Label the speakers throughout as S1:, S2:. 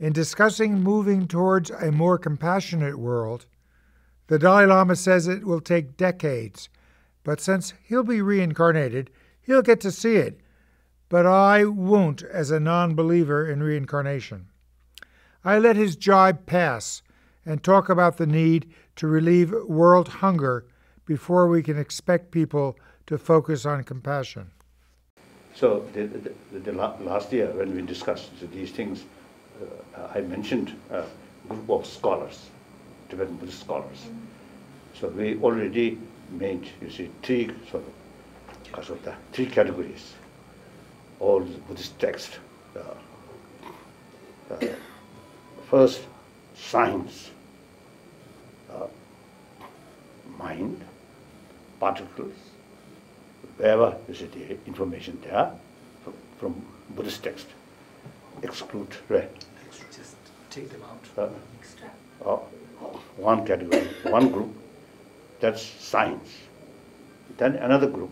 S1: In discussing moving towards a more compassionate world, the Dalai Lama says it will take decades, but since he'll be reincarnated, he'll get to see it. But I won't as a non-believer in reincarnation. I let his jibe pass and talk about the need to relieve world hunger before we can expect people to focus on compassion.
S2: So the last year when we discussed these things, I mentioned a group of scholars, Tibetan Buddhist scholars. So we already made, you see, three categories. All Buddhist texts. First, science, mind, particles, wherever you see the information there from Buddhist text. Exclude, right?
S3: Just take them out.
S2: One category, one group, that's science. Then another group,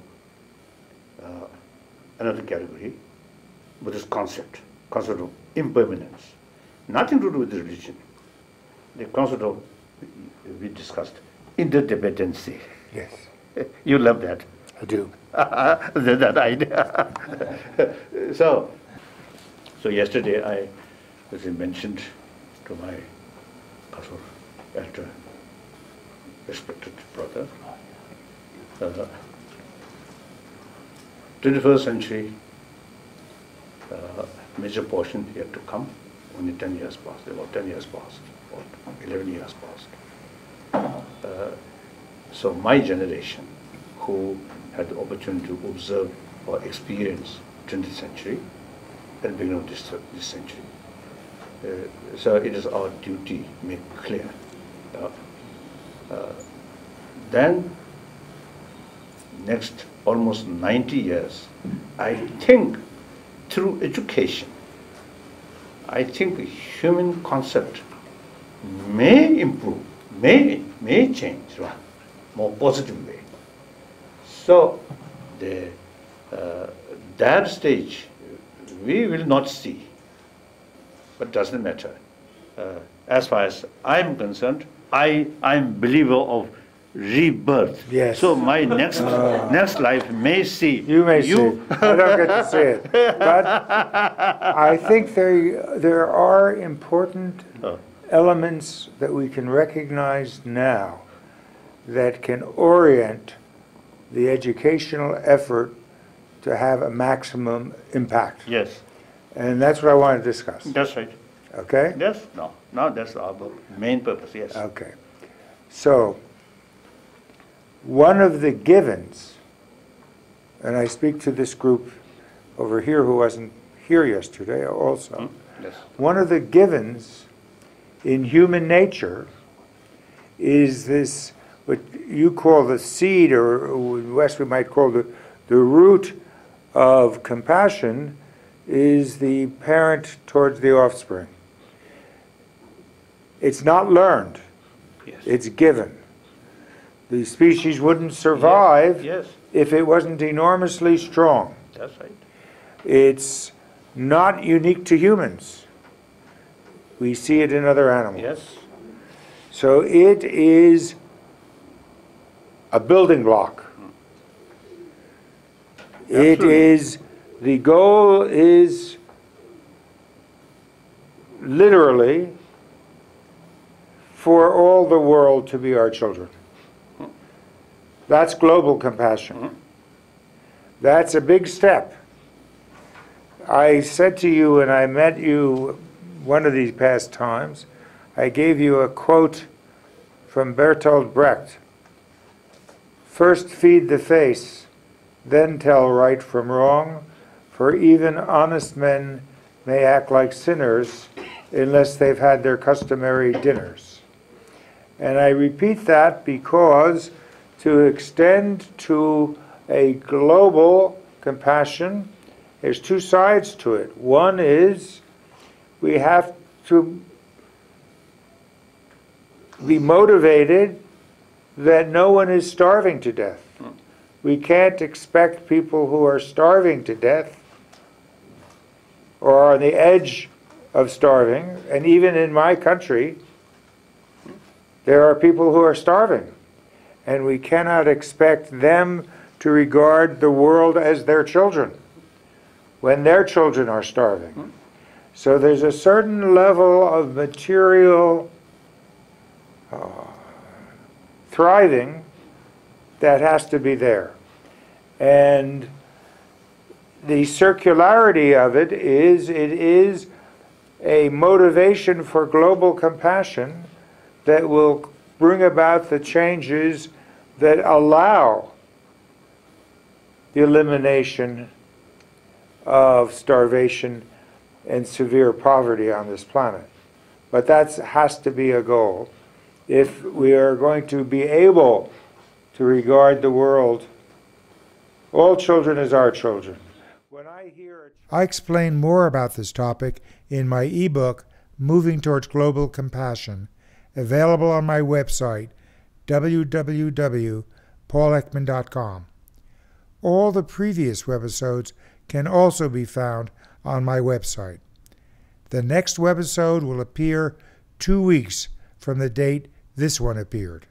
S2: another category, Buddhist concept of impermanence. Nothing to do with religion. The concept of, we discussed, interdependency.
S1: Yes.
S2: You love that.
S1: I do.
S2: that idea. So yesterday I, as I mentioned to my elder, respected brother, 21st century, major portion yet to come, only 10 years passed, about 10 years passed, or 11 years passed. So my generation, who had the opportunity to observe or experience 20th century at the beginning of this century. So it is our duty to make clear. Then, next almost 90 years, I think through education, I think the human concept may improve, may change, right? More positive way. So that stage we will not see, but doesn't matter. As far as I'm concerned, I'm believer of rebirth.
S1: Yes.
S2: So my next life may see.
S1: You may see. I don't get to see it, but I think there are important elements that we can recognize now that can orient the educational effort to have a maximum impact.
S2: Yes.
S1: And that's what I want to discuss.
S2: That's right.
S1: Okay?
S2: Yes. No, that's our main purpose. Yes.
S1: Okay. So, one of the givens, and I speak to this group over here who wasn't here yesterday also,
S2: Yes.
S1: one of the givens in human nature is this, what you call the seed, or in West we might call the root of compassion, is the parent towards the offspring. It's not learned.
S2: Yes.
S1: It's given. The species wouldn't survive
S2: Yes.
S1: if it wasn't enormously strong.
S2: That's right.
S1: It's not unique to humans. We see it in other animals.
S2: Yes.
S1: So it is a building block. It is, the goal is literally for all the world to be our children. That's global compassion. That's a big step. I said to you when I met you one of these past times, I gave you a quote from Bertolt Brecht. First feed the face, then tell right from wrong, for even honest men may act like sinners unless they've had their customary dinners. And I repeat that because to extend to a global compassion, there's two sides to it. One is we have to be motivated that no one is starving to death. We can't expect people who are starving to death or are on the edge of starving, and even in my country, there are people who are starving, and we cannot expect them to regard the world as their children when their children are starving. So there's a certain level of material thriving that has to be there. And the circularity of it is a motivation for global compassion that will bring about the changes that allow the elimination of starvation and severe poverty on this planet. But that has to be a goal if we are going to be able to regard the world, all children as our children. I explain more about this topic in my ebook, Moving Towards Global Compassion, available on my website, www.paulekman.com. All the previous webisodes can also be found on my website. The next webisode will appear 2 weeks from the date this one appeared.